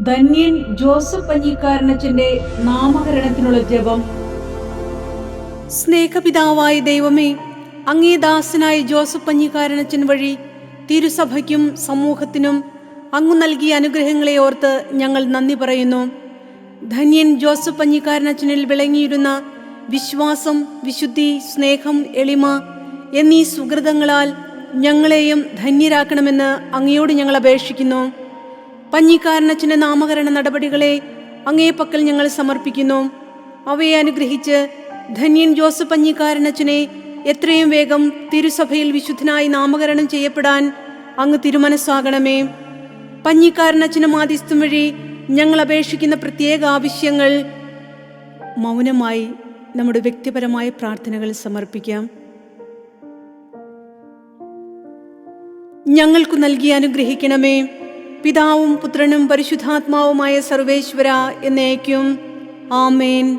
ധന്യൻ Joseph പഞ്ഞിക്കാരനച്ചന്റെ നാമകരണത്തിനുള്ള ജപം. സ്നേഹപിതാവായ ദൈവമേ, അങ്ങേ ദാസനായ ജോസഫ് പഞ്ഞിക്കാരനച്ചൻ വഴി തിരുസഭയ്ക്കും സമൂഹത്തിനും അങ്ങ് നൽകിയ അനുഗ്രഹങ്ങളെ ഓർത്ത് ഞങ്ങൾ നന്ദി പറയുന്നു. ധന്യൻ ജോസഫ് പഞ്ഞിക്കാരനച്ചനിൽ വിളങ്ങിയിരുന്ന വിശ്വാസം, വിശുദ്ധി, സ്നേഹം, എളിമ എന്നീ സുഹൃതങ്ങളാൽ ഞങ്ങളെയും ധന്യരാക്കണമെന്ന് അങ്ങയോട് ഞങ്ങൾ അപേക്ഷിക്കുന്നു. പഞ്ഞിക്കാരനച്ചന്റെ നാമകരണ നടപടികളെ അങ്ങേ പക്കൽ ഞങ്ങൾ സമർപ്പിക്കുന്നു. അവയെ അനുഗ്രഹിച്ച് ധന്യൻ ജോസഫ് പഞ്ഞിക്കാരനച്ചനെ എത്രയും വേഗം തിരുസഭയിൽ വിശുദ്ധനായി നാമകരണം ചെയ്യപ്പെടാൻ അങ്ങ് തിരുമനസ്സാകണമേ. പഞ്ഞിക്കാരനച്ചന് മാധ്യസ്ഥം വഴി ഞങ്ങൾ അപേക്ഷിക്കുന്ന പ്രത്യേക ആവശ്യങ്ങൾ മൗനമായി നമ്മുടെ വ്യക്തിപരമായ പ്രാർത്ഥനകൾ സമർപ്പിക്കാം. ഞങ്ങൾക്കു നൽകി അനുഗ്രഹിക്കണമേ. പിതാവും പുത്രനും പരിശുദ്ധാത്മാവുമായ സർവേശ്വര എന്നേക്കും ആമേൻ.